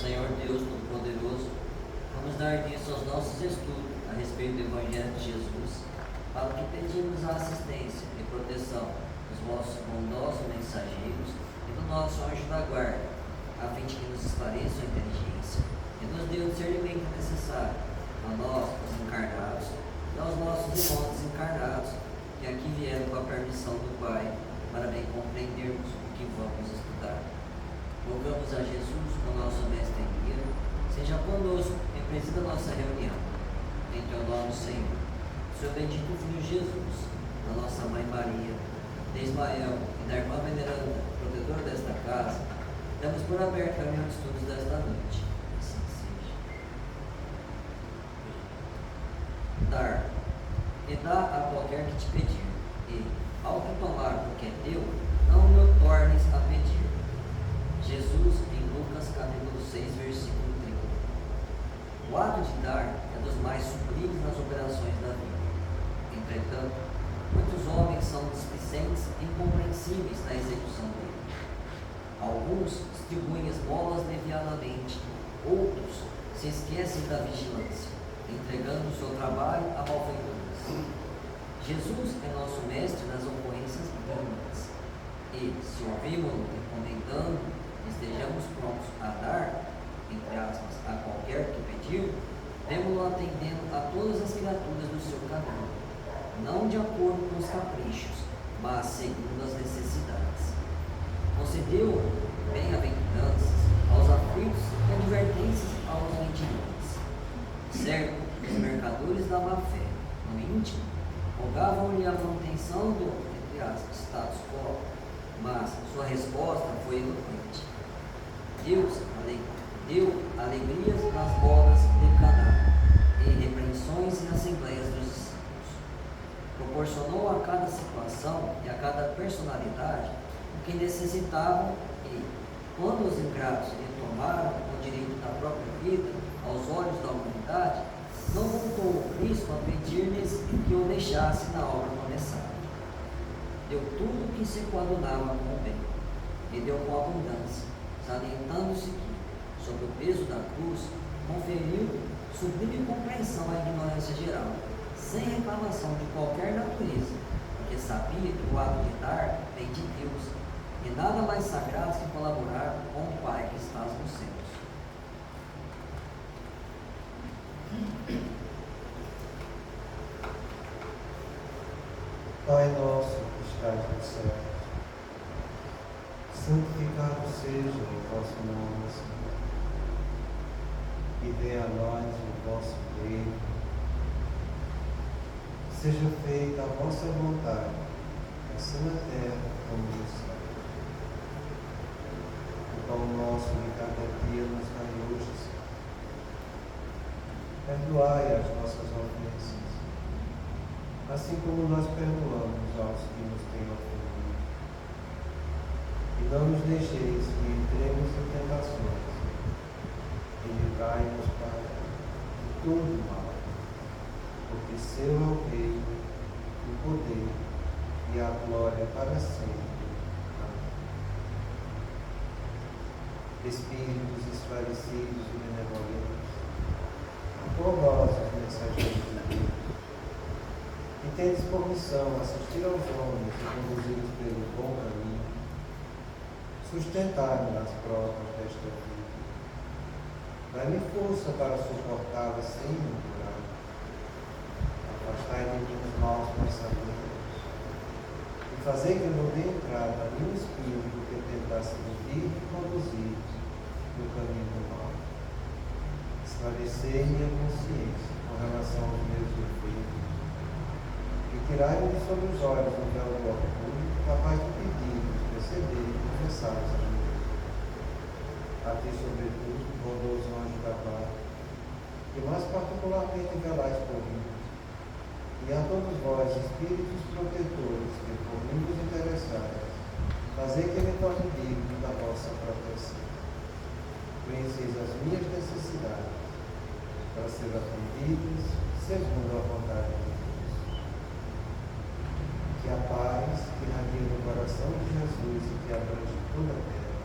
Senhor Deus Todo-Poderoso, vamos dar início aos nossos estudos a respeito do Evangelho de Jesus, para que pedimos a assistência e proteção dos vossos bondosos mensageiros e do nosso anjo da guarda, a fim de que nos esclareça a inteligência e nos dê o discernimento necessário a nós, os encarnados, e aos nossos irmãos desencarnados, que aqui vieram com a permissão do Pai, para bem compreendermos o que vamos estudar. Rogamos a Jesus, o nosso mestre em guia, seja conosco e presida a nossa reunião. Em teu nome, Senhor, seu bendito Filho Jesus, da nossa Mãe Maria, de Ismael e da irmã veneranda, protetora desta casa, damos por aberto a reunião de estudos desta noite. Assim seja. Dar, e dá a qualquer que te pedir, e, ao que tomar o que é teu, não lhe tornes a pedir. Jesus, em Lucas capítulo 6, versículo 30. O ato de dar é dos mais sublimes nas operações da vida. Entretanto, muitos homens são displicentes e incompreensíveis na execução dele. Alguns distribuem esmolas levianamente, outros se esquecem da vigilância, entregando o seu trabalho a malfeitores. Jesus é nosso mestre nas ocorrências mínimas, e, se ouvimos-lo recomendando, estejamos prontos a dar, entre aspas, a qualquer que pedir, vemo-lo atendendo a todas as criaturas do seu caminho, não de acordo com os caprichos, mas segundo as necessidades. Concedeu bem-aventuranças aos aflitos e advertências aos mentirosos. Certo, os mercadores da má-fé, no íntimo, rogavam-lhe a manutenção do, entre aspas, status quo, mas sua resposta foi eloquente. Deus deu alegrias nas bodas de Caná e repreensões em assembleias dos discípulos. Proporcionou a cada situação e a cada personalidade o que necessitavam e, quando os ingratos retomaram o direito da própria vida aos olhos da humanidade, não voltou o Cristo a pedir-lhes que o deixasse na obra começada. Deu tudo o que se coadunava com o bem, e deu com abundância, salientando-se que, sob o peso da cruz, conferiu sublime compreensão à ignorância geral, sem reclamação de qualquer natureza, porque sabia que o ato de dar vem de Deus, e nada mais sagrado que colaborar com o Pai que estás nos céus. Pai nosso que estás no céu, santificado seja o vosso nome, Senhor, e venha a nós o vosso reino. Seja feita a vossa vontade, assim na terra como no céu. O pão nosso de cada dia nos dai hoje, Senhor. Perdoai as nossas ofensas, assim como nós perdoamos aos que nos têm ofendido. E não nos deixeis que entremos em tentações, e livrai-nos, Pai, de todo mal, porque seu é o reino, o poder e a glória para sempre. Amém. Espíritos esclarecidos e benevolentes, amorosos mensageiros de Deus, e tendes por missão assistir aos homens e conduzi-los pelo bom caminho, sustentar-me nas provas desta vida. Dai-me força para suportá-las sem murmurar. Afastai de mim os maus pensamentos e fazei que não dê entrada a nenhum espírito que tentasse seduzir e conduzir no caminho do mal. Esclarecei minha consciência com relação aos meus defeitos e tirai-me sobre os olhos o véu do orgulho, capaz de pedir-vos, perceber e confessar-vos a mim. A ti, sobretudo, bondoso anjo da guarda, que mais particularmente velais por mim, e a todos vós, espíritos protetores, que por mim vos interessais, fazei que me torne digno da vossa proteção. Conheceis as minhas necessidades, para ser atendidas segundo a vontade de Deus. Que a paz que irradia no coração de Jesus e que abrange toda a terra,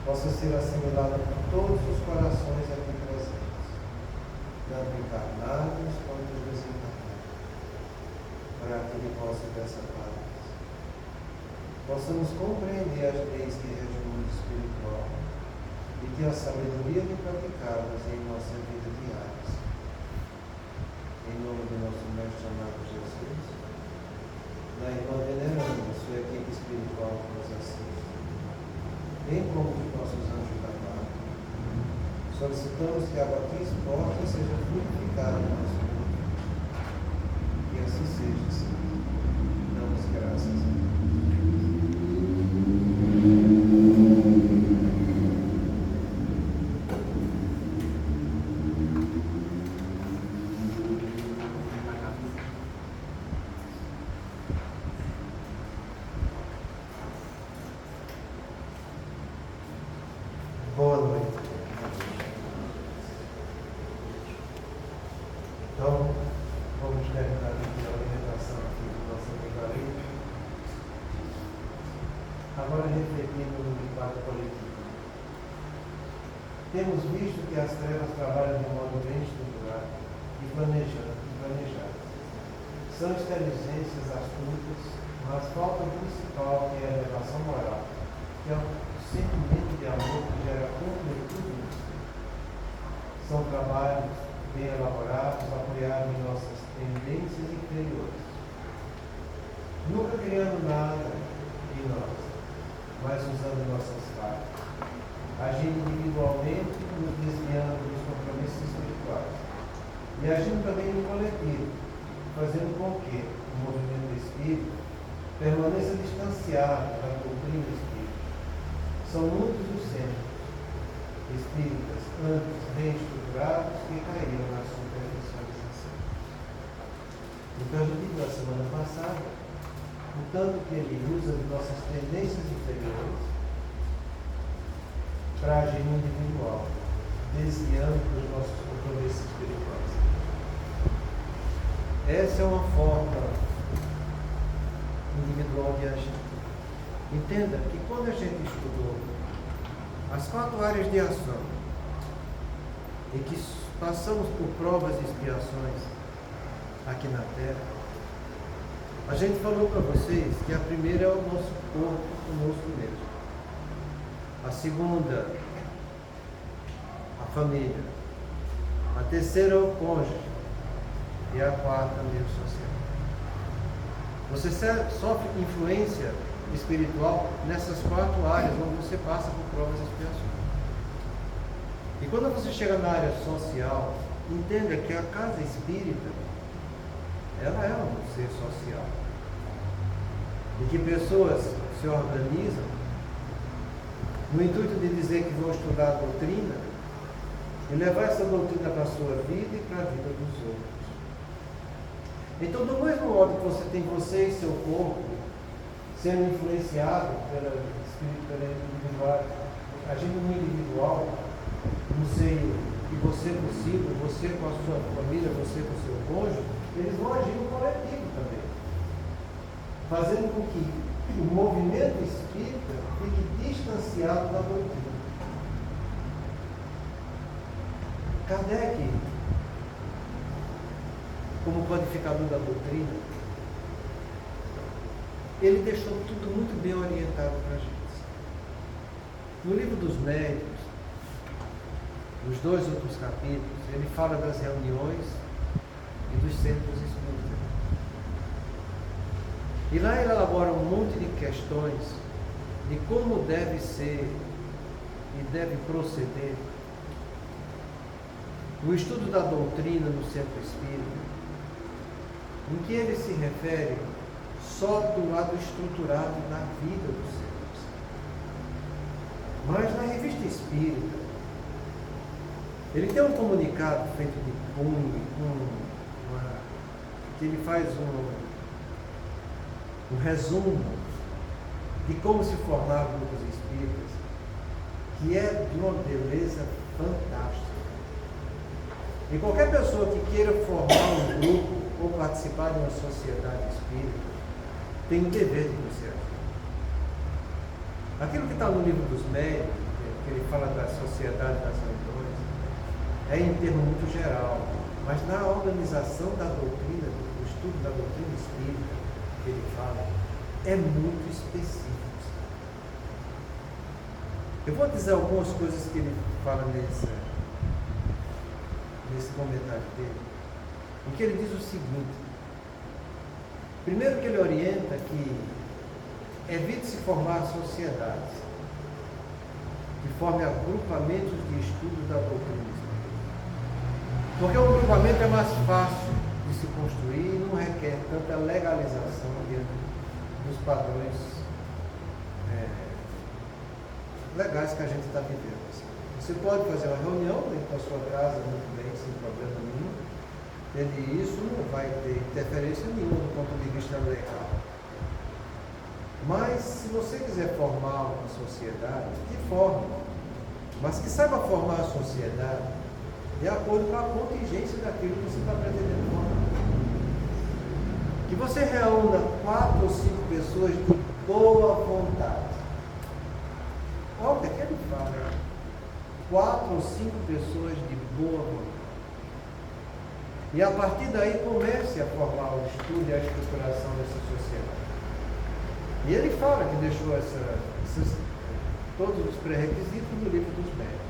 possa ser assimilada por todos os corações aqui presentes, tanto encarnados quanto desencarnados, para que Ele possa dessa paz possamos compreender as leis que regem o mundo espiritual e que a sabedoria de praticá-las em nossa vida diária. Em nome do nosso Mestre amado Jesus, na irmã veneranda, sua equipe espiritual que nos assiste, bem como dos nossos anjos da guarda, solicitamos que a batismo porta seja purificada em nosso mundo. Que assim seja, Senhor. Damos graças a Deus. Boa noite. Então, vamos terminar aqui a orientação aqui do nosso amigo ali. Agora refletindo no impacto político. Temos visto que as trevas trabalham de modo bem estruturado e planejado. São inteligências astutas, mas falta o principal, que é a elevação moral, que é o sentimento de amor que gera completude. São trabalhos bem elaborados, apoiados em nossas tendências inferiores, nunca criando nada de nós, mas usando nossas falhas, agindo individualmente, nos desviando dos compromissos espirituais, e agindo também no coletivo, fazendo com que o movimento espírita permaneça distanciado da doutrina espírita. São muitos os centros espíritas antes bem estruturados que caíram na superficialização. Então, a gente viu a semana passada o tanto que ele usa de nossas tendências inferiores para agir no individual, desviando dos nossos compromissos espirituais. Essa é uma forma individual de agir. Entenda que quando a gente estudou as 4 áreas de ação e que passamos por provas e expiações aqui na Terra, a gente falou para vocês que a primeira é o nosso corpo conosco mesmo. A segunda, a família. A terceira é o cônjuge. E a quarta, o meio social. Você sofre influência espiritual nessas 4 áreas onde você passa por provas e expiações. E quando você chega na área social, entenda que a casa espírita, ela é um ser social. E que pessoas se organizam no intuito de dizer que vão estudar a doutrina e levar essa doutrina para a sua vida e para a vida dos outros. Então, do mesmo modo que você tem você e seu corpo sendo influenciado pela individual, agindo no individual, no seio que você é possível, você com a sua família, você com o seu cônjuge, eles vão agir no coletivo também, fazendo com que o movimento espírita fique distanciado da doutrina. Kardec, como codificador da doutrina, ele deixou tudo muito bem orientado para a gente. No livro dos médiuns, nos 2 outros capítulos, ele fala das reuniões e dos centros espíritas. E lá ele elabora um monte de questões de como deve ser e deve proceder o estudo da doutrina no centro espírita, em que ele se refere só do lado estruturado da vida dos seres. Mas na revista espírita, ele tem um comunicado feito de punho, que ele faz um resumo de como se formar grupos espíritas, que é de uma beleza fantástica. E qualquer pessoa que queira formar um grupo ou participar de uma sociedade espírita tem o dever de você. Aquilo que está no livro dos médiuns, que ele fala da sociedade das reuniões, é em termo muito geral, mas na organização da doutrina, do estudo da doutrina espírita, que ele fala, é muito específico. Eu vou dizer algumas coisas que ele fala nesse comentário dele, em que ele diz o seguinte: primeiro que ele orienta que evite-se formar sociedades que formem agrupamentos de estudo da doutrina espírita, porque o agrupamento é mais fácil de se construir e não requer tanta legalização dentro dos padrões legais que a gente está vivendo. Você pode fazer uma reunião dentro da sua casa muito bem, sem problema nenhum, e isso não vai ter interferência nenhuma do ponto de vista legal. Mas se você quiser formar uma sociedade, que forme, mas que saiba formar a sociedade de acordo com a contingência daquilo que você está pretendendo formar. Que você reúna 4 ou 5 pessoas de boa vontade. Olha o que ele fala: 4 ou 5 pessoas de boa vontade. E a partir daí comece a formar o estudo e a estruturação dessa sociedade. E ele fala que deixou todos os pré-requisitos no livro dos médiuns.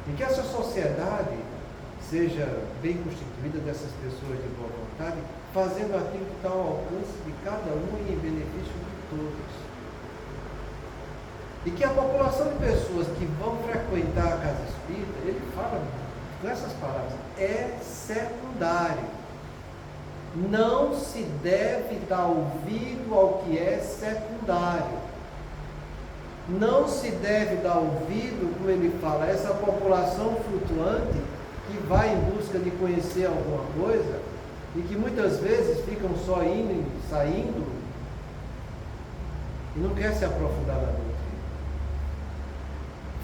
E que essa sociedade seja bem constituída dessas pessoas de boa vontade, fazendo aquilo que está ao alcance de cada um e em benefício de todos. E que a população de pessoas que vão frequentar a casa espírita, ele fala com essas palavras, é secundário. Não se deve dar ouvido ao que é secundário. Não se deve dar ouvido, como ele fala, a essa população flutuante que vai em busca de conhecer alguma coisa e que muitas vezes ficam só indo e saindo e não quer se aprofundar na doutrina.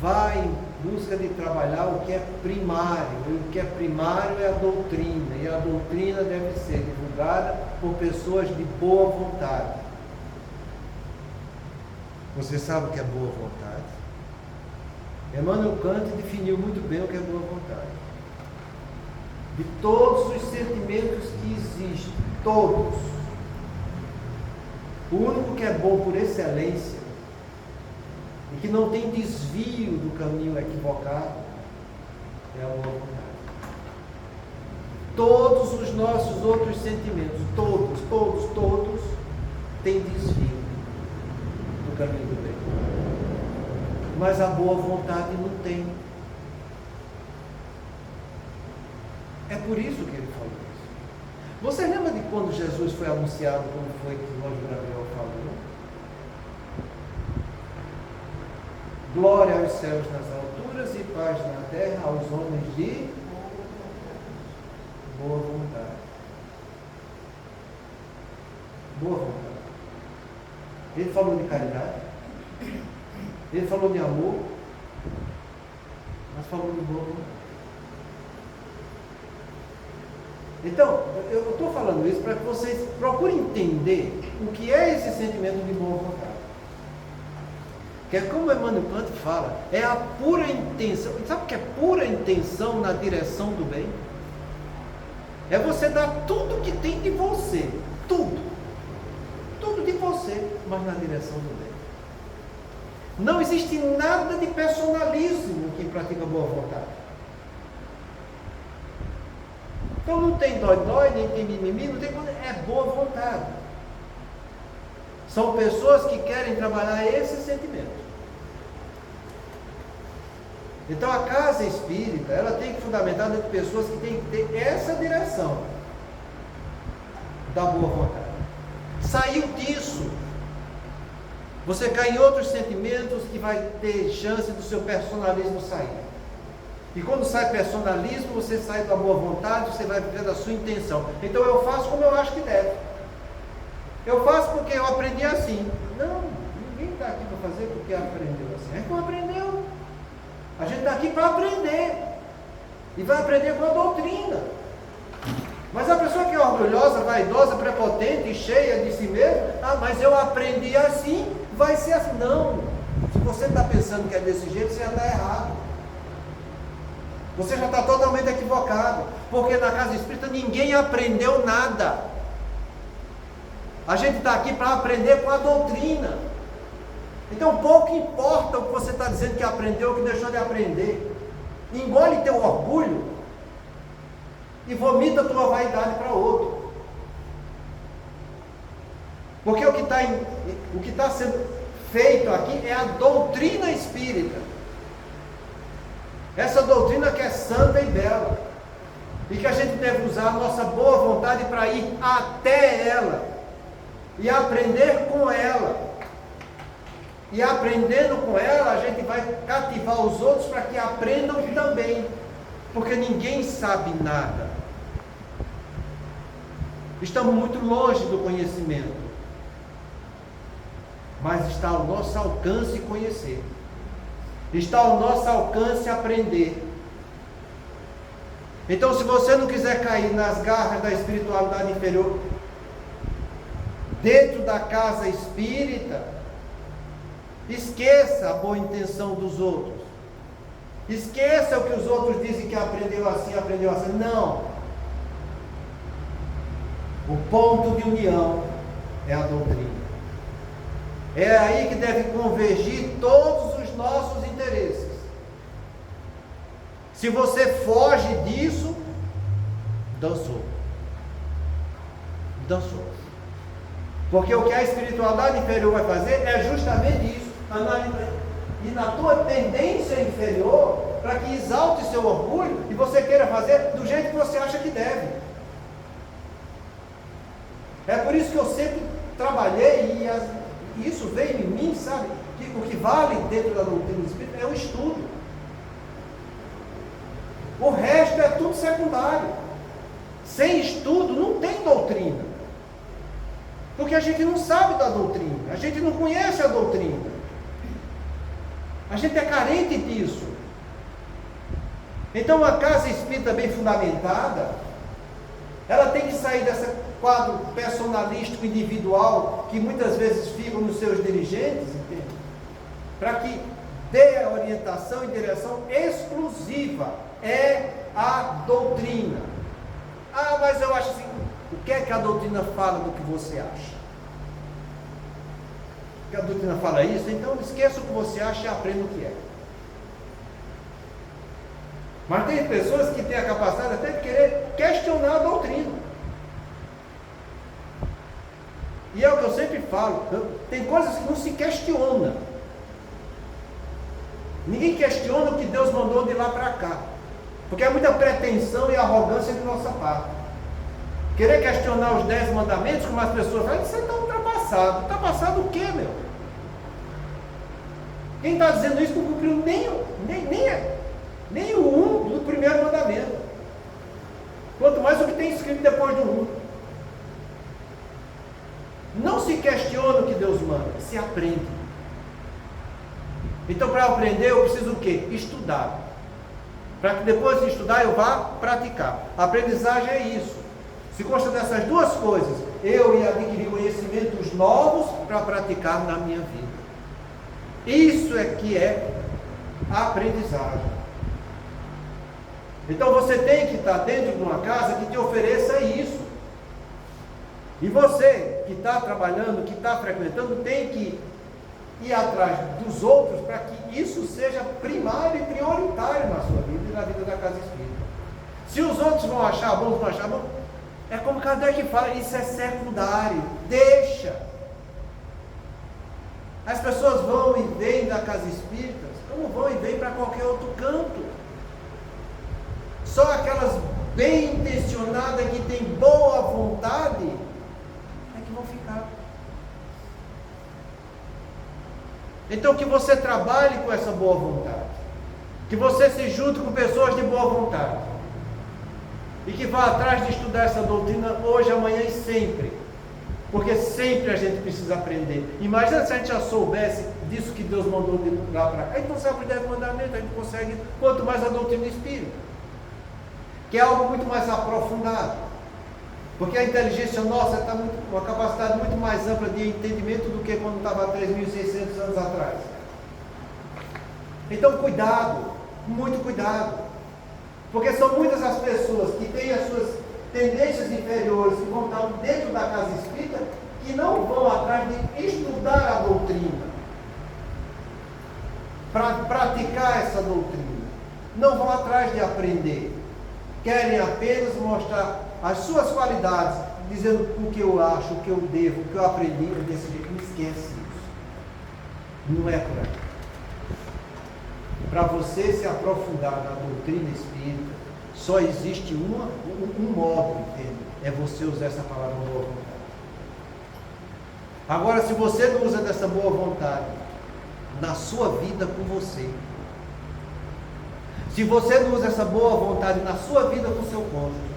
Vai em busca de trabalhar o que é primário. O que é primário é a doutrina, e a doutrina deve ser divulgada por pessoas de boa vontade. Você sabe o que é boa vontade? Emmanuel Kant definiu muito bem o que é boa vontade. De todos os sentimentos que existem, todos, o único que é bom por excelência e que não tem desvio do caminho equivocado é a boa vontade. Todos os nossos outros sentimentos, todos têm desvio do caminho do bem. Mas a boa vontade não tem. É por isso que ele falou isso. Você lembra de quando Jesus foi anunciado, como foi que o anjo Gabriel falou? Glória aos céus nas alturas e paz na terra aos homens de boa vontade. Boa vontade. Ele falou de caridade, ele falou de amor, mas falou de boa vontade. Então, eu estou falando isso para que vocês procurem entender o que é esse sentimento de boa vontade. Que é como Emmanuel Kant fala, é a pura intenção. Sabe o que é pura intenção na direção do bem? É você dar tudo que tem de você, tudo de você, mas na direção do bem. Não existe nada de personalismo em quem pratica boa vontade. Então não tem dói-dói, nem tem mimimi, não tem coisa, é boa vontade. São pessoas que querem trabalhar esse sentimento. Então a casa espírita, ela tem que fundamentar dentro de pessoas que têm que ter essa direção da boa vontade. Saiu disso, você cai em outros sentimentos que vai ter chance do seu personalismo sair. E quando sai personalismo, você sai da boa vontade, você vai viver da sua intenção. Então eu faço como eu acho que deve. Eu faço porque eu aprendi assim. Não, ninguém está aqui para fazer porque aprendeu assim. A gente não aprendeu. A gente está aqui para aprender. E vai aprender com a doutrina. Mas a pessoa que é orgulhosa, vaidosa, prepotente, cheia de si mesma, mas eu aprendi assim, vai ser assim. Não. Se você está pensando que é desse jeito, você já está errado. Você já está totalmente equivocado. Porque na casa espírita ninguém aprendeu nada. A gente está aqui para aprender com a doutrina. Então pouco importa o que você está dizendo que aprendeu ou que deixou de aprender. Engole teu orgulho e vomita tua vaidade para outro. Porque o que está sendo feito aqui é a doutrina espírita. Essa doutrina que é santa e bela. E que a gente deve usar a nossa boa vontade para ir até ela. E aprender com ela. E aprendendo com ela, a gente vai cativar os outros para que aprendam também. Porque ninguém sabe nada. Estamos muito longe do conhecimento. Mas está ao nosso alcance conhecer. Está ao nosso alcance aprender. Então, se você não quiser cair nas garras da espiritualidade inferior, dentro da casa espírita, esqueça a boa intenção dos outros. Esqueça o que os outros dizem que aprendeu assim, aprendeu assim. Não. O ponto de união é a doutrina. É aí que deve convergir todos os nossos interesses. Se você foge disso, dançou. Dançou. Porque o que a espiritualidade inferior vai fazer é justamente isso. E na tua tendência inferior, para que exalte seu orgulho e você queira fazer do jeito que você acha que deve. É por isso que eu sempre trabalhei e isso veio em mim, sabe? Que o que vale dentro da doutrina espírita é o estudo. O resto é tudo secundário. Sem estudo não tem doutrina. Porque a gente não sabe da doutrina. A gente não conhece a doutrina. A gente é carente disso. Então a casa espírita bem fundamentada, ela tem que sair desse quadro personalístico individual que muitas vezes ficam nos seus dirigentes, entende? Para que dê a orientação e direção exclusiva é a doutrina. Ah, mas eu acho assim, o que é que a doutrina fala do que você acha? Que a doutrina fala isso, então esqueça o que você acha e aprenda o que é. Mas tem pessoas que têm a capacidade até de querer questionar a doutrina. E é o que eu sempre falo, tem coisas que não se questiona. Ninguém questiona o que Deus mandou de lá para cá. Porque é muita pretensão e arrogância de nossa parte. Querer questionar os 10 mandamentos, como as pessoas falam, você está ultrapassado. Ultrapassado o quê, meu? Quem está dizendo isso não cumpriu nem o 1 do primeiro mandamento. Quanto mais o que tem escrito depois do 1. Não se questiona o que Deus manda, se aprende. Então, para aprender, eu preciso o quê? Estudar. Para que depois de estudar, eu vá praticar. A aprendizagem é isso. Se consta dessas duas coisas, eu ia adquirir conhecimentos novos para praticar na minha vida. Isso é que é a aprendizagem. Então você tem que estar dentro de uma casa que te ofereça isso. E você que está trabalhando, que está frequentando, tem que ir atrás dos outros para que isso seja primário e prioritário na sua vida e na vida da casa espírita. Se os outros vão achar bom, vão achar bom, é como Kardec fala, isso é secundário, deixa. As pessoas vão e vêm da casa espírita, como vão e vêm para qualquer outro canto. Só aquelas bem intencionadas que têm boa vontade é que vão ficar. Então que você trabalhe com essa boa vontade, que você se junte com pessoas de boa vontade e que vá atrás de estudar essa doutrina hoje, amanhã e sempre, porque sempre a gente precisa aprender. Imagina se a gente já soubesse disso que Deus mandou de lá para cá. A gente não sabe os 10 mandamentos, a gente consegue, quanto mais a doutrina espírita, que é algo muito mais aprofundado, porque a inteligência nossa está com uma capacidade muito mais ampla de entendimento do que quando estava há 3.600 anos atrás. Então cuidado, muito cuidado, porque são muitas as pessoas que têm as suas tendências inferiores, que vão estar dentro da casa espírita, que não vão atrás de estudar a doutrina, para praticar essa doutrina, não vão atrás de aprender, querem apenas mostrar as suas qualidades, dizendo o que eu acho, o que eu devo, o que eu aprendi, desse jeito. Não esquece isso, não é por aí. Para você se aprofundar na doutrina espírita, só existe um modo, entende? É você usar essa palavra boa vontade. Agora, se você não usa dessa boa vontade na sua vida com você, se você não usa essa boa vontade na sua vida com o seu cônjuge,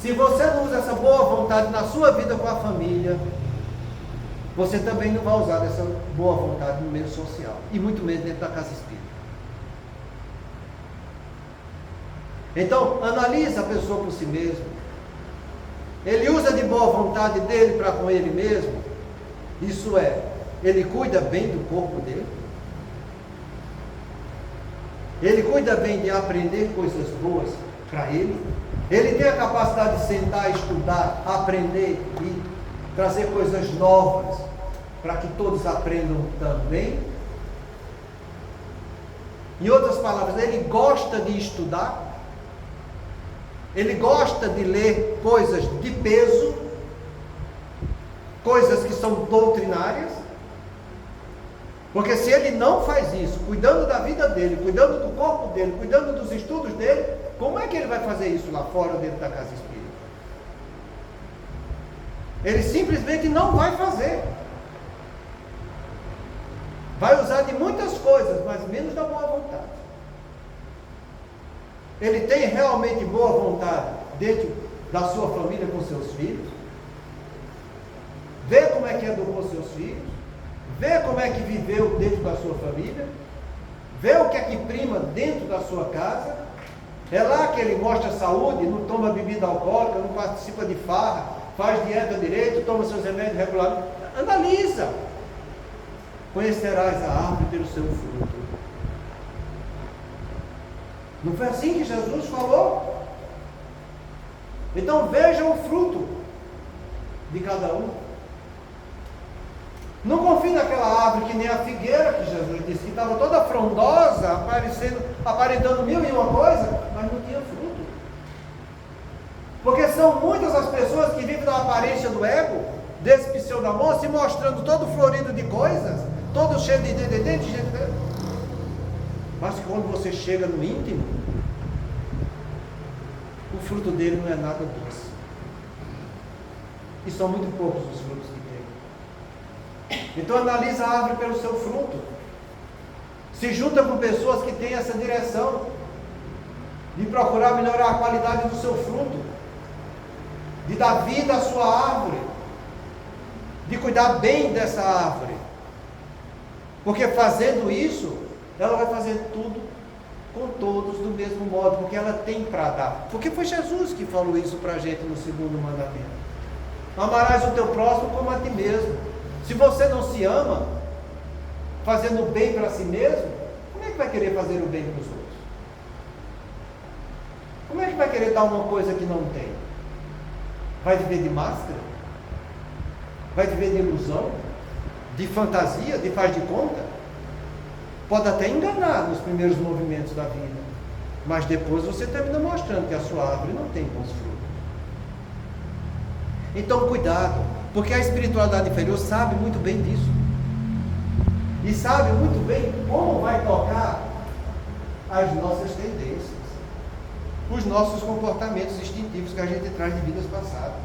se você não usa essa boa vontade na sua vida com a família, você também não vai usar dessa boa vontade no meio social, e muito menos dentro da casa espírita. Então, analisa a pessoa por si mesmo. Ele usa de boa vontade dele para com ele mesmo? Isso é, ele cuida bem do corpo dele? Ele cuida bem de aprender coisas boas para ele? Ele tem a capacidade de sentar, estudar, aprender e trazer coisas novas para que todos aprendam também? Em outras palavras, ele gosta de estudar? Ele gosta de ler coisas de peso, coisas que são doutrinárias? Porque se ele não faz isso, cuidando da vida dele, cuidando do corpo dele, cuidando dos estudos dele, como é que ele vai fazer isso lá fora, dentro da casa espírita? Ele simplesmente não vai fazer. Vai usar de muitas coisas, mas menos da boa vontade. Ele tem realmente boa vontade dentro da sua família com seus filhos? Vê como é que educou seus filhos? Vê como é que viveu dentro da sua família? Vê o que é que prima dentro da sua casa? É lá que ele mostra saúde, não toma bebida alcoólica, não participa de farra, faz dieta direito, toma seus remédios regularmente. Analisa. Conhecerás a árvore pelo seu fruto. Não foi assim que Jesus falou? Então veja o fruto de cada um. Não confie naquela árvore que nem a figueira, que Jesus disse que estava toda frondosa, aparentando mil e uma coisa, mas não tinha fruto. Porque são muitas as pessoas que vivem da aparência do ego, desse pseudo-amor, se mostrando todo florido de coisas, todo cheio de gente. Mas quando você chega no íntimo, o fruto dele não é nada doce. E são muito poucos os frutos que tem. Então analisa a árvore pelo seu fruto. Se junta com pessoas que têm essa direção de procurar melhorar a qualidade do seu fruto, de dar vida à sua árvore, de cuidar bem dessa árvore. Porque fazendo isso, ela vai fazer tudo com todos do mesmo modo, porque ela tem para dar. Porque foi Jesus que falou isso para a gente no segundo mandamento. Amarás o teu próximo como a ti mesmo. Se você não se ama, fazendo o bem para si mesmo, como é que vai querer fazer o bem para os outros? Como é que vai querer dar uma coisa que não tem? Vai viver de máscara? Vai viver de ilusão? De fantasia? De faz de conta? Pode até enganar nos primeiros movimentos da vida, mas depois você termina mostrando que a sua árvore não tem bons frutos. Então cuidado, porque a espiritualidade inferior sabe muito bem disso, e sabe muito bem como vai tocar as nossas tendências, os nossos comportamentos instintivos que a gente traz de vidas passadas,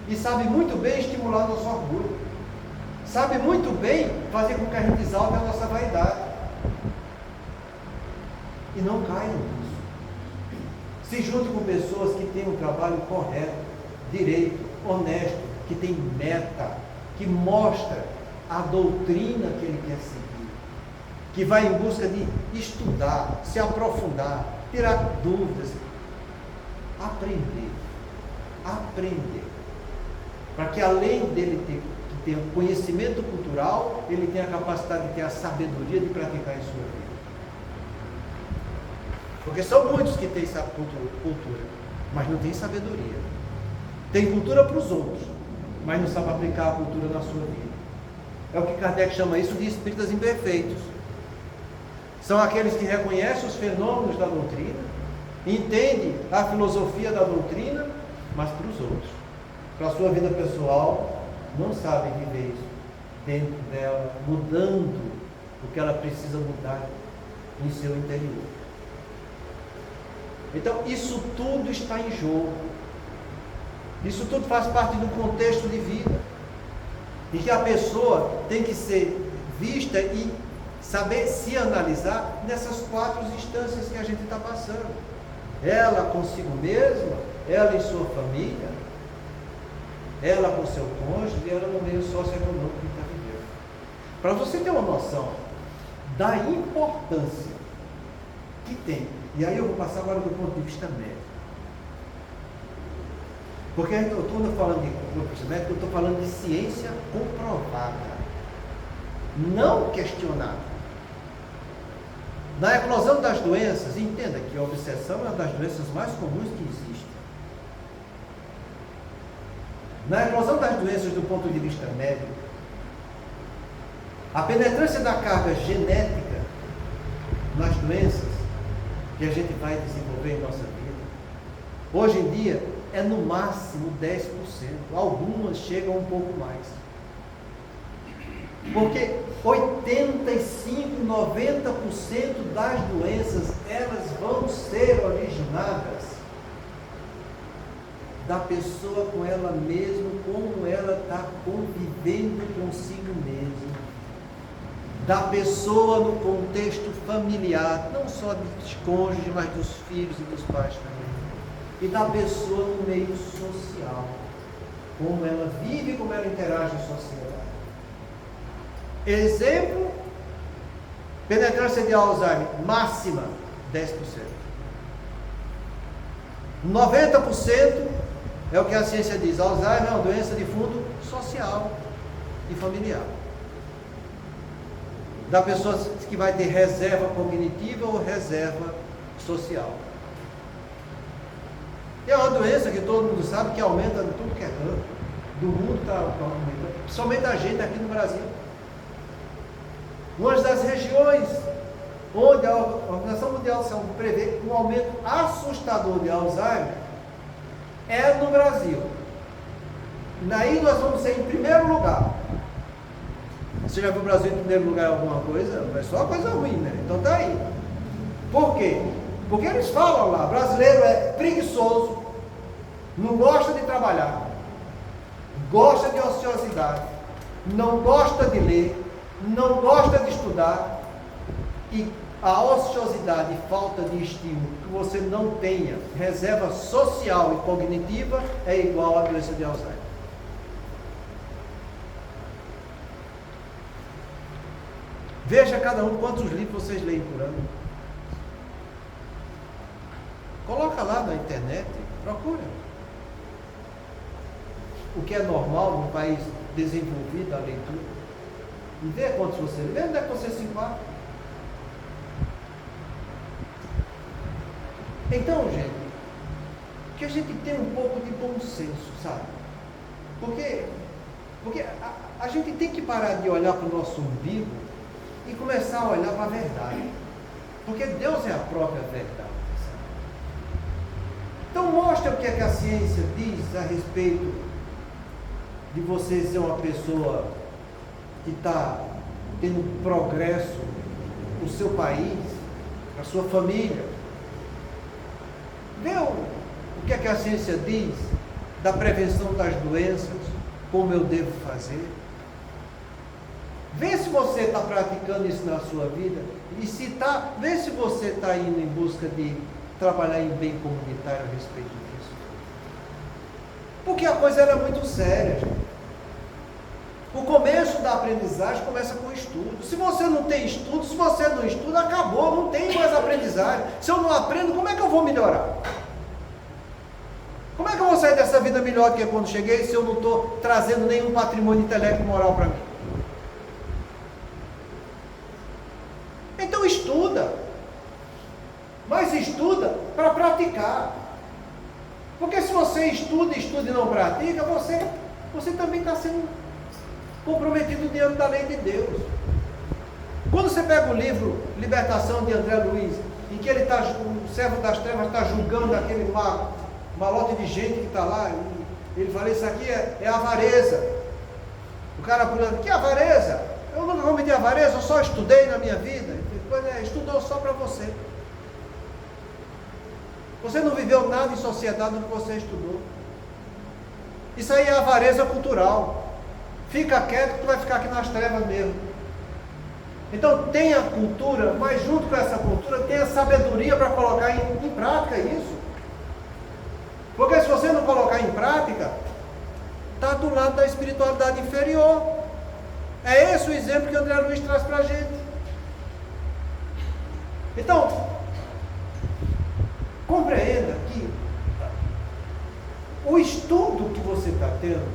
e sabe muito bem estimular nosso orgulho, sabe muito bem fazer com que a gente exalte a nossa vaidade. E não caiam nisso. Se junte com pessoas que têm um trabalho correto, direito, honesto, que tem meta, que mostra a doutrina que ele quer seguir, que vai em busca de estudar, se aprofundar, tirar dúvidas, aprender, para que além dele ter tem o conhecimento cultural, ele tem a capacidade de ter a sabedoria de praticar em sua vida. Porque são muitos que têm cultura, mas não têm sabedoria. Tem cultura para os outros, mas não sabe aplicar a cultura na sua vida. É o que Kardec chama isso de espíritas imperfeitos. São aqueles que reconhecem os fenômenos da doutrina, entendem a filosofia da doutrina, mas para os outros. Para a sua vida pessoal, não sabem viver isso dentro dela, mudando o que ela precisa mudar em seu interior. Então, isso tudo está em jogo. Isso tudo faz parte do contexto de vida, em que a pessoa tem que ser vista e saber se analisar nessas 4 instâncias que a gente está passando. Ela consigo mesma, ela em sua família, ela com seu cônjuge e ela no meio socioeconômico que está vivendo. Para você ter uma noção da importância que tem, e aí eu vou passar agora do ponto de vista médico. Porque eu estou falando de médico, eu estou falando de ciência comprovada, não questionada. Na eclosão das doenças, entenda que a obsessão é uma das doenças mais comuns que existem. Na eclosão das doenças do ponto de vista médico, a penetrância da carga genética nas doenças que a gente vai desenvolver em nossa vida, hoje em dia, é no máximo 10%. Algumas chegam um pouco mais. Porque 85%, 90% das doenças, elas vão ser originadas da pessoa com ela mesma, como ela está convivendo consigo mesma. Da pessoa no contexto familiar, não só dos cônjuges, mas dos filhos e dos pais também. E da pessoa no meio social, como ela vive, como ela interage em sociedade. Exemplo, penetrância de Alzheimer, máxima 10%. 90% é o que a ciência diz, Alzheimer é uma doença de fundo social e familiar. Da pessoa que vai ter reserva cognitiva ou reserva social. E é uma doença que todo mundo sabe que aumenta em tudo que é canto. Do mundo está aumentando. Principalmente a gente aqui no Brasil. Uma das regiões onde a Organização Mundial de Saúde prevê um aumento assustador de Alzheimer é no Brasil. Daí nós vamos ser em primeiro lugar. Você já viu o Brasil em primeiro lugar em alguma coisa? É só coisa ruim, né? Então tá aí. Por quê? Porque eles falam lá, brasileiro é preguiçoso, não gosta de trabalhar, gosta de ociosidade, não gosta de ler, não gosta de estudar, e a ociosidade e falta de estímulo que você não tenha reserva social e cognitiva é igual à doença de Alzheimer. Veja cada um quantos livros vocês leem por ano. Coloca lá na internet, procura. O que é normal num país desenvolvido, a leitura. E vê quantos você lê. Vê onde é que você se enquadra. Então, gente, que a gente tenha um pouco de bom senso, sabe? Porque a gente tem que parar de olhar para o nosso umbigo e começar a olhar para a verdade. Porque Deus é a própria verdade. Então mostre o que é que a ciência diz a respeito de você ser uma pessoa que está tendo progresso no seu país, na sua família. Vê o que é que a ciência diz da prevenção das doenças, como eu devo fazer. Vê se você está praticando isso na sua vida, e se está, vê se você está indo em busca de trabalhar em bem comunitário a respeito disso. Porque a coisa era muito séria, gente. O começo da aprendizagem começa com o estudo. Se você não tem estudo, se você não estuda, acabou, não tem mais aprendizagem. Se eu não aprendo, como é que eu vou melhorar? Como é que eu vou sair dessa vida melhor do que quando cheguei se eu não estou trazendo nenhum patrimônio intelecto e moral para mim? Então estuda. Mas estuda para praticar. Porque se você estuda e não pratica, você também está sendo comprometido diante da lei de Deus. Quando você pega o livro Libertação de André Luiz, em que ele está, o servo das trevas está julgando aquele malote de gente que está lá, ele fala, isso aqui é avareza. O cara pulando, que avareza? Eu nunca cometi avareza, eu só estudei na minha vida. Pois é, estudou só para você. Você não viveu nada em sociedade do que você estudou. Isso aí é avareza cultural. Fica quieto que tu vai ficar aqui nas trevas mesmo. Então tem a cultura, mas junto com essa cultura tem a sabedoria para colocar em prática isso. Porque se você não colocar em prática, está do lado da espiritualidade inferior. É esse o exemplo que André Luiz traz para a gente. Então, compreenda que o estudo que você está tendo,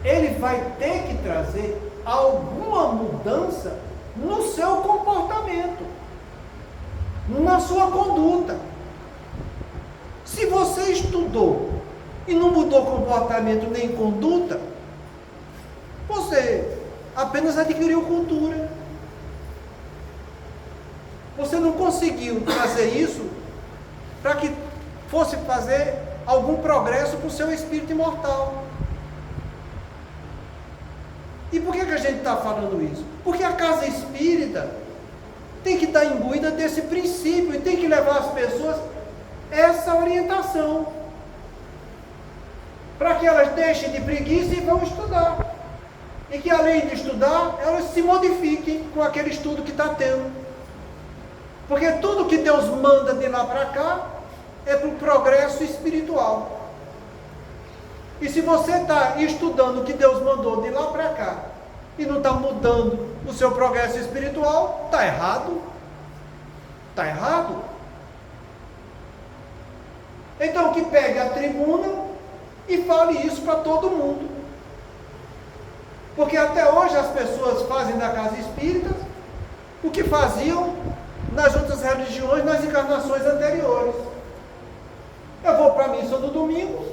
ele vai ter que trazer alguma mudança no seu comportamento, na sua conduta. Se você estudou e não mudou comportamento nem conduta, você apenas adquiriu cultura. Você não conseguiu trazer isso para que fosse fazer algum progresso para o seu espírito imortal. E por que a gente está falando isso? Porque a casa espírita tem que estar imbuída desse princípio e tem que levar as pessoas essa orientação, para que elas deixem de preguiça e vão estudar. E que além de estudar, elas se modifiquem com aquele estudo que está tendo. Porque tudo que Deus manda de lá para cá é para o progresso espiritual. E se você está estudando o que Deus mandou de lá para cá e não está mudando o seu progresso espiritual, está errado. Está errado. Então que pegue a tribuna e fale isso para todo mundo. Porque até hoje as pessoas fazem da casa espírita o que faziam nas outras religiões, nas encarnações anteriores. Eu vou para a missa do domingo,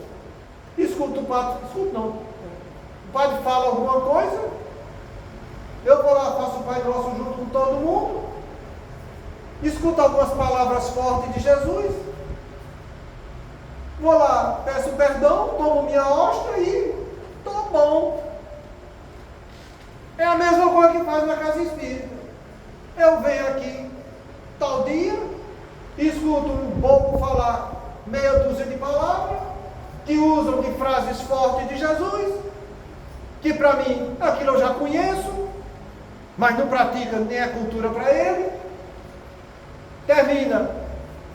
escuto o padre, o padre fala alguma coisa, eu vou lá, faço o Pai Nosso junto com todo mundo, escuto algumas palavras fortes de Jesus, vou lá, peço perdão, tomo minha hóstia e estou bom. É a mesma coisa que faz na casa espírita. Eu venho aqui tal dia, escuto um pouco falar meia dúzia de palavras, que usam de frases fortes de Jesus, que para mim aquilo eu já conheço, mas não pratica nem a cultura para ele. Termina,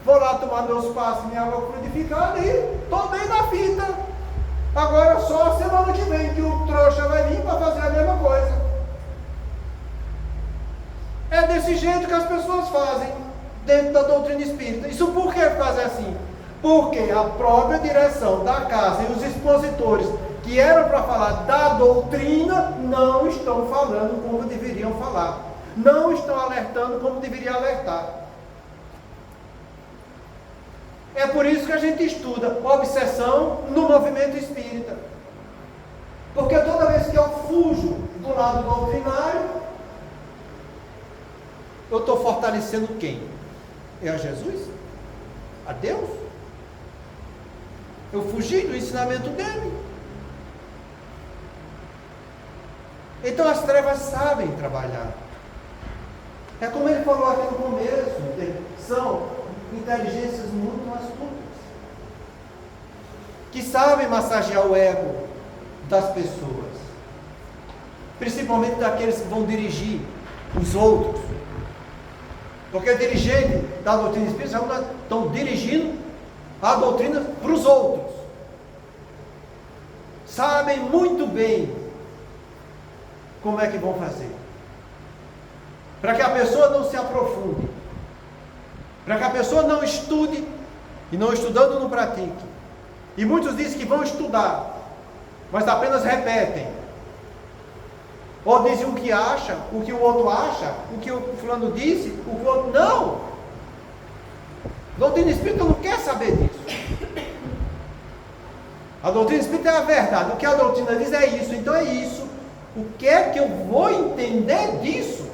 vou lá tomar meus passos, minha água fluidificada e estou bem na fita. Agora só a semana que vem que o trouxa vai vir para fazer a mesma coisa. É desse jeito que as pessoas fazem dentro da doutrina espírita. Isso por que fazem assim? Porque a própria direção da casa e os expositores que eram para falar da doutrina não estão falando como deveriam falar. Não estão alertando como deveriam alertar. É por isso que a gente estuda obsessão no movimento espírita. Porque toda vez que eu fujo do lado doutrinário, eu estou fortalecendo quem? É a Jesus? A Deus? Eu fugi do ensinamento dele. Então as trevas sabem trabalhar. É como ele falou aqui no começo, são inteligências muito astutas, que sabem massagear o ego das pessoas, principalmente daqueles que vão dirigir os outros. Porque o dirigente da doutrina espírita estão dirigindo a doutrina para os outros. Sabem muito bem como é que vão fazer. Para que a pessoa não se aprofunde. Para que a pessoa não estude e não estudando não pratique. E muitos dizem que vão estudar, mas apenas repetem. Ou dizem o que acha, o que o outro acha, o que o fulano disse, o que o outro... Não! Doutrina espírita não quer saber disso. A doutrina espírita é a verdade. O que a doutrina diz é isso, então é isso. O que é que eu vou entender disso?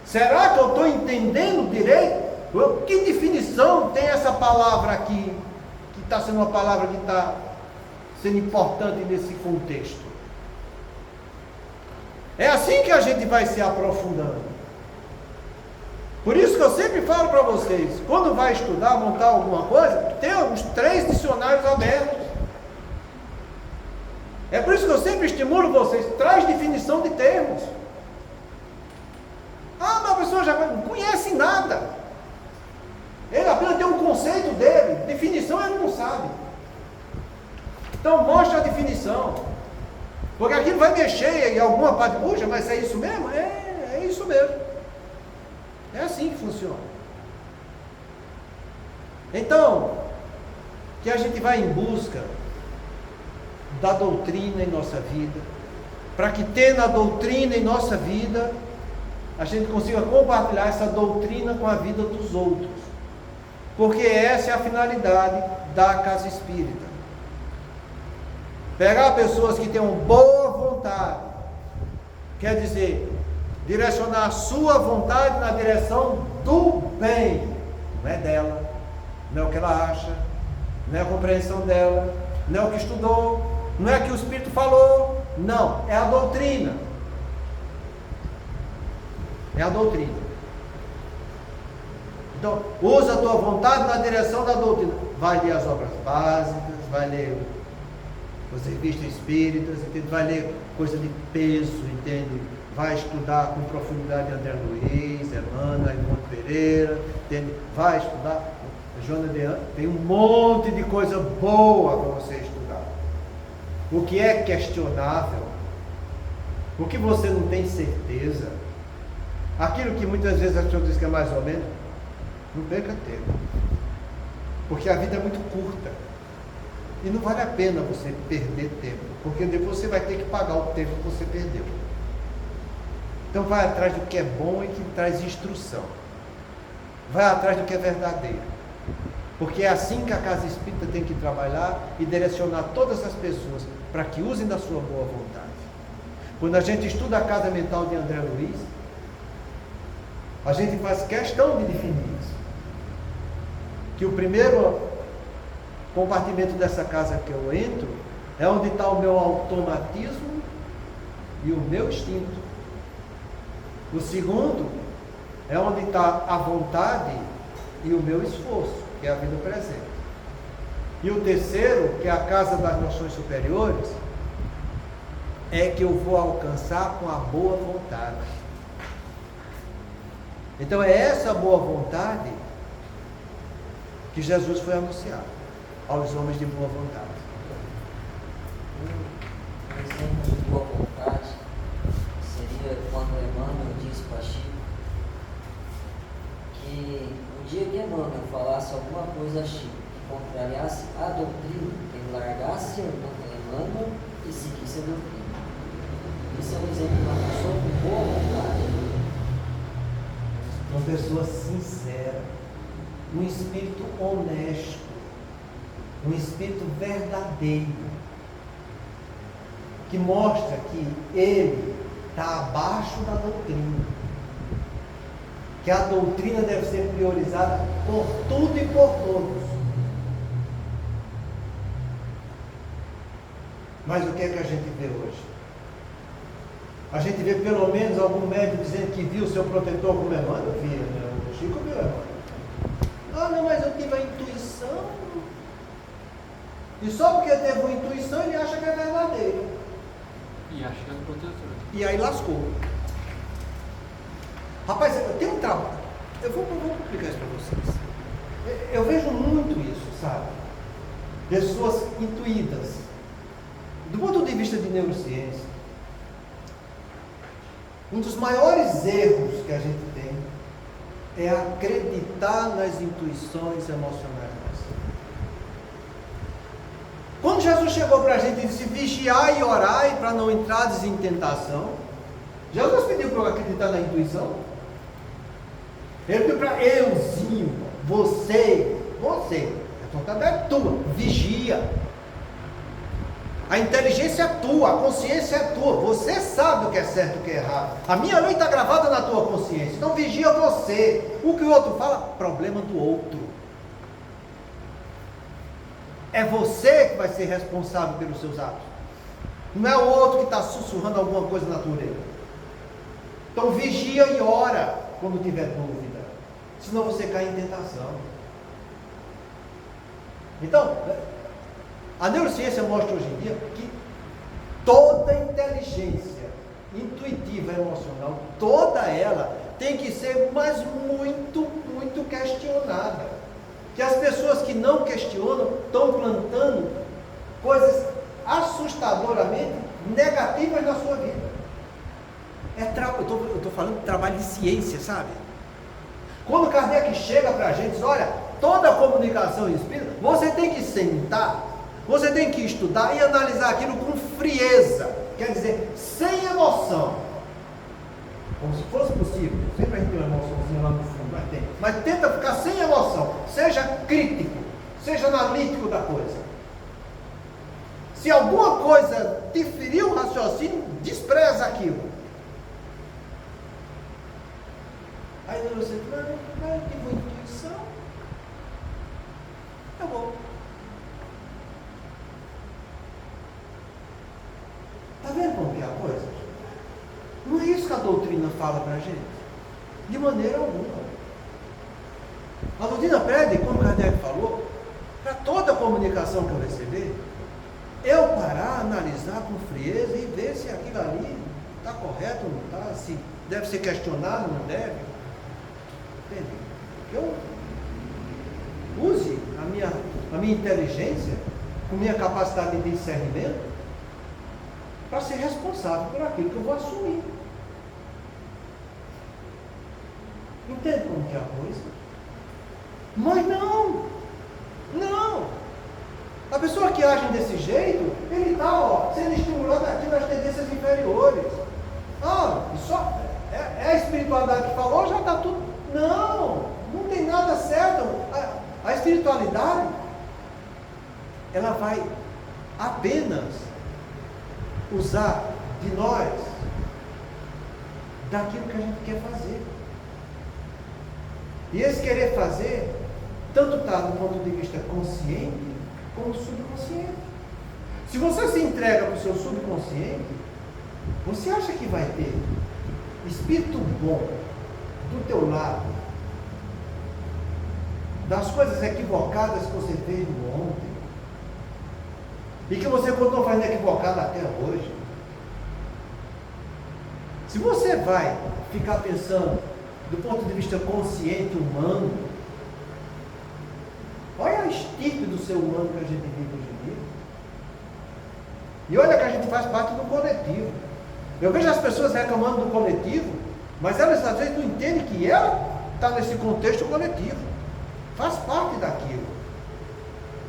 Será que eu estou entendendo direito? Que definição tem essa palavra aqui, que está sendo uma palavra que está sendo importante nesse contexto? É assim que a gente vai se aprofundando. Por isso que eu sempre falo para vocês, quando vai estudar, montar alguma coisa, tenha os 3 dicionários abertos. É por isso que eu sempre estimulo vocês, traz definição de termos. Ah, mas a pessoa já não conhece nada. Ele apenas tem um conceito dele, definição ele não sabe. Então mostra a definição. Porque aquilo vai mexer em alguma parte. Puxa, mas é isso mesmo? É isso mesmo. É assim que funciona. Então, que a gente vai em busca da doutrina em nossa vida, para que tendo a doutrina em nossa vida, a gente consiga compartilhar essa doutrina com a vida dos outros. Porque essa é a finalidade da casa espírita. Pegar pessoas que tenham boa vontade, quer dizer, direcionar a sua vontade na direção do bem. Não é dela, não é o que ela acha, não é a compreensão dela, não é o que estudou, não é o que o Espírito falou, não, é a doutrina. É a doutrina. Então, usa a tua vontade na direção da doutrina. Vai ler as obras básicas, vai ler as revistas espíritas, entende? Vai ler coisa de peso, entende? Vai estudar com profundidade André Luiz, Emmanuel, Raimundo Pereira, entende? Vai estudar Joana de Anjos. Tem um monte de coisa boa para você estudar. O que é questionável, o que você não tem certeza, aquilo que muitas vezes as pessoas dizem que é mais ou menos, não perca tempo. Porque a vida é muito curta. E não vale a pena você perder tempo. Porque depois você vai ter que pagar o tempo que você perdeu. Então vai atrás do que é bom e que traz instrução. Vai atrás do que é verdadeiro. Porque é assim que a casa espírita tem que trabalhar e direcionar todas as pessoas para que usem da sua boa vontade. Quando a gente estuda a casa mental de André Luiz, a gente faz questão de definir isso. Que o primeiro compartimento dessa casa que eu entro é onde está o meu automatismo e o meu instinto. O segundo é onde está a vontade e o meu esforço, que é a vida presente. E o terceiro, que é a casa das noções superiores, é que eu vou alcançar com a boa vontade. Então é essa boa vontade que Jesus foi anunciar aos homens de boa vontade. Um exemplo de boa vontade seria quando Emmanuel disse para Chico que o dia que Emmanuel falasse alguma coisa a Chico que contrariasse a doutrina, ele largasse Emmanuel e seguisse a doutrina. Isso é um exemplo de uma pessoa com boa vontade. Uma pessoa sincera, um espírito honesto, um espírito verdadeiro, que mostra que ele está abaixo da doutrina, que a doutrina deve ser priorizada por tudo e por todos. Mas o que é que a gente vê hoje? A gente vê pelo menos algum médico dizendo que viu o seu protetor como Emmanuel. Via, né? O Chico viu Emmanuel. Ah, não, mas eu tive a intuição. E só porque teve uma intuição, ele acha que é verdadeiro. E acha que é o protetor. E aí lascou. Rapaz, eu tenho um trabalho. Eu vou explicar isso para vocês. Eu vejo muito isso, sabe? Pessoas intuídas. Do ponto de vista de neurociência, um dos maiores erros que a gente tem é acreditar nas intuições emocionais nossas. Quando Jesus chegou para a gente e disse: vigiai e orai para não entrardes em tentação, Jesus pediu para eu acreditar na intuição. Ele pediu para euzinho, você, a vontade é tua, vigia. A inteligência é tua, a consciência é tua, você sabe o que é certo e o que é errado. A minha lei está gravada na tua consciência, então vigia você. O que o outro fala, problema do outro. É você que vai ser responsável pelos seus atos. Não é o outro que está sussurrando alguma coisa na tua orelha. Então vigia e ora quando tiver dúvida. Senão você cai em tentação. Então, a neurociência mostra hoje em dia que toda inteligência intuitiva e emocional, toda ela tem que ser, mas muito, muito questionada. Que as pessoas que não questionam estão plantando coisas assustadoramente negativas na sua vida. Eu estou falando de trabalho de ciência, sabe? Quando Kardec chega para a gente e diz: olha, toda comunicação espírita, você tem que sentar, você tem que estudar e analisar aquilo com frieza, quer dizer, sem emoção, como se fosse possível. Sempre a gente tem uma emoçãozinha lá no fundo, mas tenta ficar sem emoção, seja crítico, seja analítico da coisa. Se alguma coisa te feriu o raciocínio, despreza aquilo. Aí você diz: não, eu tenho intuição, eu vou. Está vendo como que é a coisa? Não é isso que a doutrina fala para a gente, de maneira alguma. A doutrina pede, como Kardec falou, para toda comunicação que eu receber, eu parar, analisar com frieza e ver se aquilo ali está correto ou não está, se deve ser questionado ou não deve. Entende? Que eu use a minha inteligência, com minha capacidade de discernimento, para ser responsável por aquilo que eu vou assumir. Entende como que é a coisa? Mas não. A pessoa que age desse jeito, ele está sendo estimulado aqui nas tendências inferiores. Só é a espiritualidade que falou, já está tudo. Não tem nada certo. A espiritualidade, ela vai apenas usar de nós daquilo que a gente quer fazer. E esse querer fazer, tanto está do ponto de vista consciente, como subconsciente. Se você se entrega para o seu subconsciente, você acha que vai ter espírito bom do teu lado, das coisas equivocadas que você fez no ontem, e que você continuou fazendo equivocado até hoje? Se você vai ficar pensando do ponto de vista consciente, humano, olha a estirpe do ser humano que a gente vive hoje em dia. E olha que a gente faz parte do coletivo. Eu vejo as pessoas reclamando do coletivo, mas elas às vezes não entendem que ela está nesse contexto coletivo, faz parte daquilo,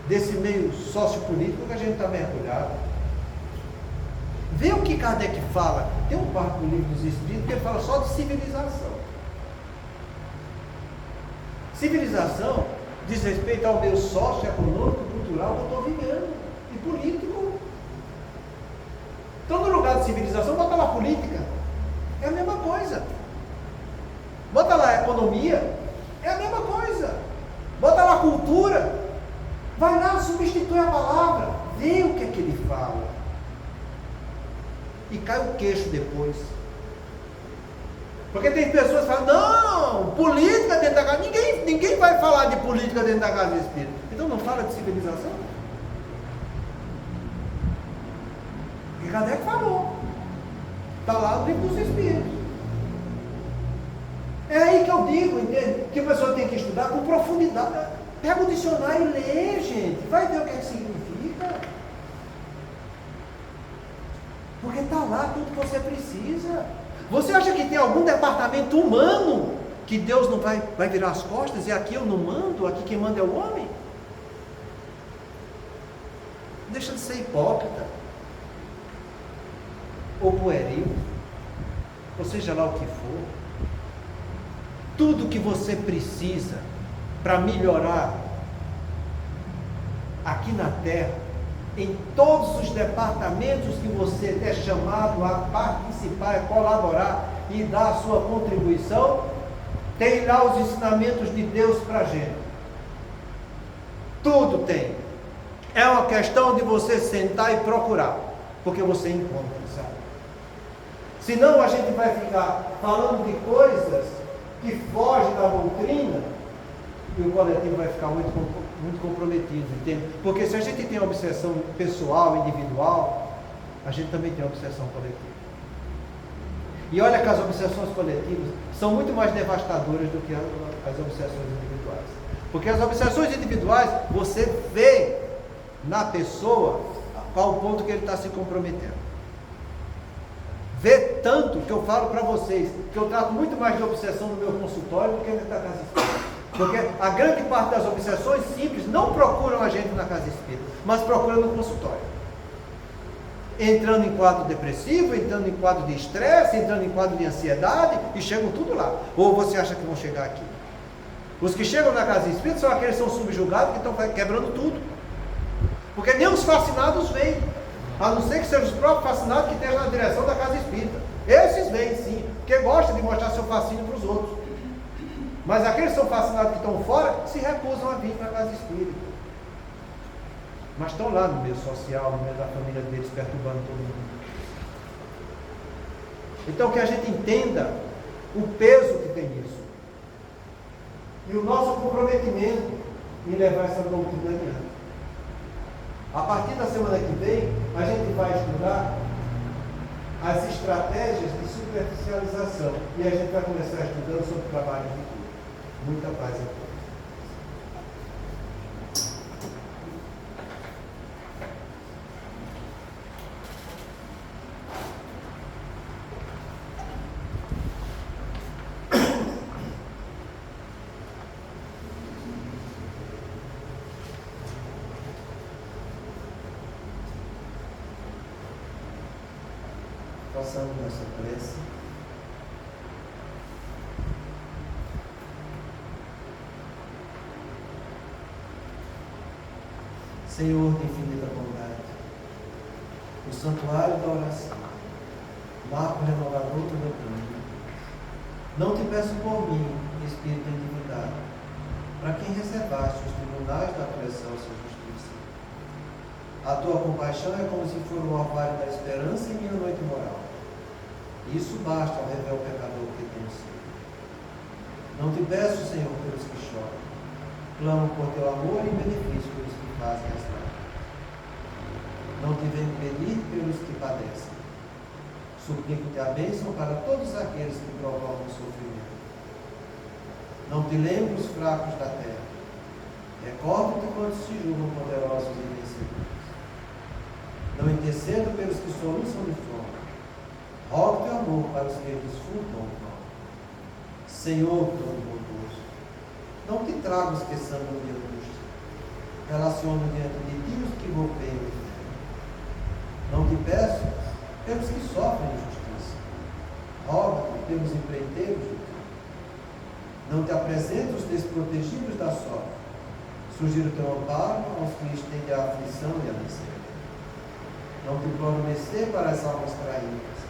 desse meio sociopolítico que a gente está mergulhado. Vê o que Kardec fala. Tem um parte do Livro dos Espíritos que ele fala só de civilização. Civilização diz respeito ao meio socioeconômico, cultural que eu estou vivendo, e político. Então, no lugar de civilização, bota lá política. É a mesma coisa. Bota lá economia. É a mesma coisa. Bota lá cultura. Vai lá, substitui a palavra. Vê o que é que ele fala. E cai o queixo depois. Porque tem pessoas que falam: não, política dentro da casa. Ninguém vai falar de política dentro da casa do Espírito. Então não fala de civilização. E Kardec falou. Está lá no Livro dos Espíritos. É aí que eu digo, entende? Que a pessoa tem que estudar com profundidade. Pega o dicionário e lê, gente. Vai ver o que é que significa. Porque está lá tudo que você precisa. Você acha que tem algum departamento humano que Deus não vai virar as costas e aqui eu não mando, aqui quem manda é o homem? Deixa de ser hipócrita. Ou pueril. Ou seja lá o que for. Tudo que você precisa para melhorar aqui na terra, em todos os departamentos que você é chamado a participar, a colaborar e dar a sua contribuição, tem lá os ensinamentos de Deus para a gente. Tudo tem. É uma questão de você sentar e procurar, porque você encontra, sabe? Senão a gente vai ficar falando de coisas que fogem da doutrina e o coletivo vai ficar muito comprometido, entende? Porque se a gente tem obsessão pessoal, individual, a gente também tem obsessão coletiva. E olha que as obsessões coletivas são muito mais devastadoras do que as obsessões individuais. Porque as obsessões individuais, você vê na pessoa qual o ponto que ele está se comprometendo. Vê tanto que eu falo para vocês que eu trato muito mais de obsessão no meu consultório do que dentro da casa espírita. Porque a grande parte das obsessões simples não procuram a gente na casa espírita, mas procuram no consultório. Entrando em quadro depressivo, entrando em quadro de estresse, entrando em quadro de ansiedade, e chegam tudo lá. Ou você acha que vão chegar aqui? Os que chegam na casa espírita são aqueles que são subjugados, que estão quebrando tudo. Porque nem os fascinados vêm, a não ser que sejam os próprios fascinados que estejam na direção da casa espírita. Esses vêm sim, porque gostam de mostrar seu fascínio para os outros. Mas aqueles que são fascinados que estão fora, se recusam a vir para a casa espírita. Mas estão lá no meio social, no meio da família deles, perturbando todo mundo. Então que a gente entenda o peso que tem nisso. E o nosso comprometimento em levar essa doutrina adiante. A partir da semana que vem, a gente vai estudar as estratégias de superficialização. E a gente vai começar estudando sobre o trabalho de cura. Muita paz a todos. Façamos nossa prece. Senhor de infinita bondade, o santuário da oração, marco renovador do meu caminho, não te peço por mim, Espírito da divindade, para quem reservaste os tribunais da tua excelsa justiça. A tua compaixão é como se for o orvalho da esperança em minha noite moral. Isso basta ao rever o pecador que tenho sido. Não te peço, Senhor, pelos que choram. Clamo por teu amor e benefício pelos que fazem as lágrimas. Não te venho pedir pelos que padecem. Suplico-te a bênção para todos aqueles que provocam sofrimento. Não te lembro os fracos da terra. Recordo-te quando se julgam poderosos e vencedores. Não intercedo pelos que soluçam de fome. Rogo teu amor para os que desfrutam o pão. Senhor Todo-Poderoso, não te trago esquecendo de angústia. Relaciono diante de ti os que golpeiam o inferno. Não te peço pelos que sofrem injustiça. Rogo-te pelos empreiteiros do campo. Não te apresento os desprotegidos da sorte. Sugiro teu amparo aos que estendem a aflição e a miséria. Não te imploro mercê para as almas traídas.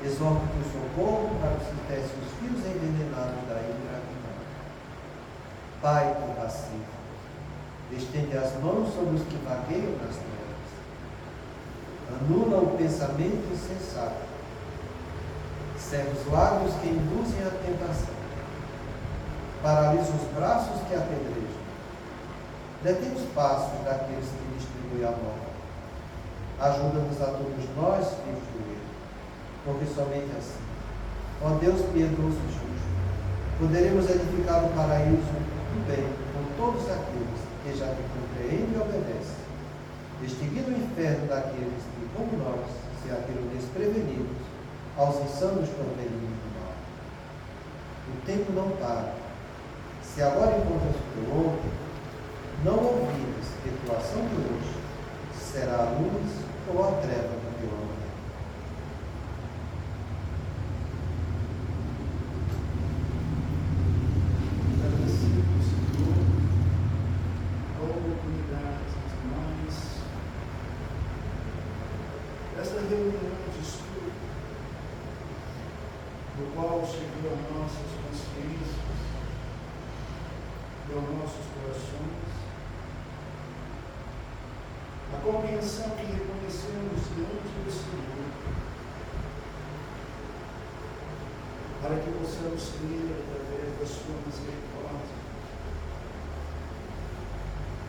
Exorto teu socorro para os que tecem os fios envenenados da ingratidão. Pai compassivo, estende as mãos sobre os que vagueiam nas trevas. Anula o pensamento insensato. Cega os lábios que induzem a tentação. Paralisa os braços que apedrejam. Detém os passos daqueles que distribuem a morte. Ajuda-nos a todos nós, filhos do erro, porque somente assim, ó Deus piedoso e justo, poderemos edificar o paraíso do bem com todos aqueles que já te compreendem e obedecem, extinguindo o inferno daqueles que, como nós, se atiram desprevenidos aos insanos torvelinhos do mal. O tempo não para. Se agora encontras o teu ontem, não ouvidas que tua ação de hoje será a luz ou a treva do pior. Agradecido, Senhor, a oportunidade de nós, esta reunião de estudo, no qual chegou a nossas consciências e aos nossos corações, a compreensão que reconhecemos diante do Senhor, para que possamos crer através da sua misericórdia.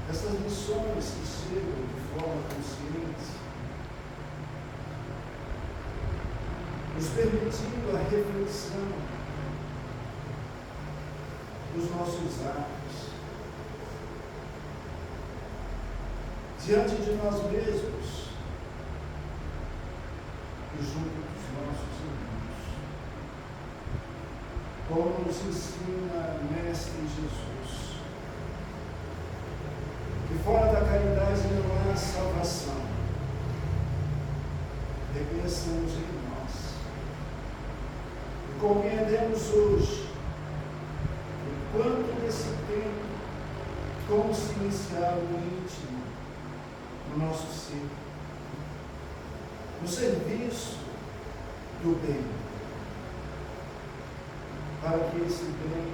Essas lições que chegam de forma consciente, nos permitindo a reflexão dos nossos atos, diante de nós mesmos e junto dos nossos irmãos, como nos ensina o Mestre Jesus, que fora da caridade não há salvação. Reconheçamos em nós e compreendemos hoje o quanto desse tempo consciencial e íntimo no nosso ser, no serviço do bem, para que esse bem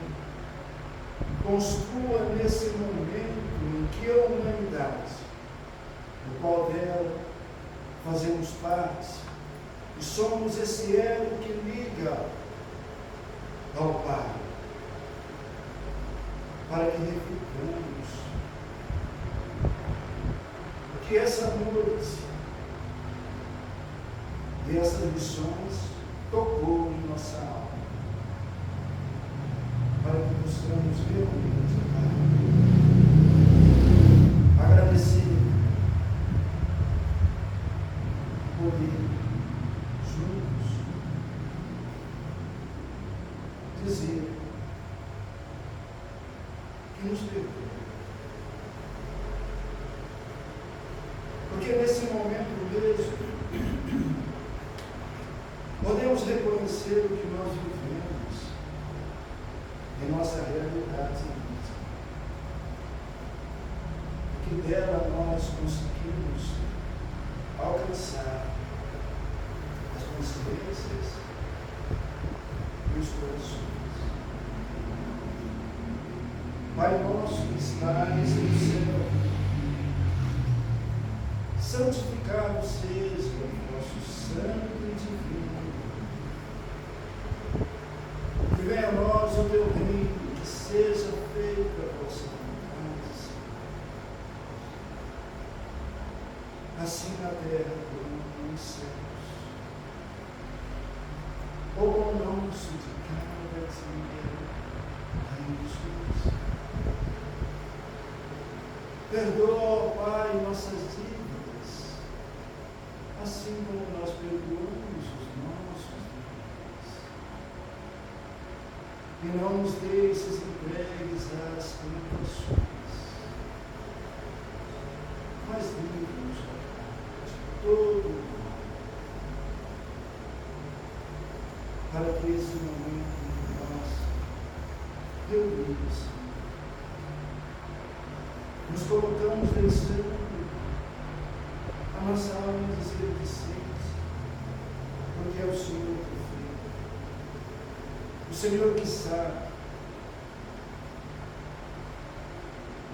construa nesse momento em que a humanidade, do qual dela fazemos parte, e somos esse elo que liga ao Pai, para que reflitamos o que essa noite e essas lições tocou em nossa alma, para que possamos realmente agradecer, poder juntos dizer que nos perdoa. Porque nesse momento mesmo, podemos reconhecer o que nós vivemos em nossa realidade íntima, e que dela nós conseguimos alcançar as consciências e os corações. Pai nosso que estás no céu, santificado seja o vosso santo e divino. Que venha a nós o teu reino, que seja feita a vossa vontade, assim na terra como nos céus. O pão nosso de cada dia, dai-nos hoje. Perdoa, ó Pai, nossas dívidas, assim como nós perdoamos os nossos devedores. E não nos deixes entregues às tentações, mas livra-nos, ó Pai, de todo o mal, para que esse momento em que nós reunimos, nos colocamos deixando a nossa alma dizer que sim, porque é o Senhor que fez, o Senhor que sabe,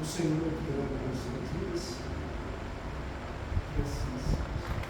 o Senhor que ama os dias, que assim seja.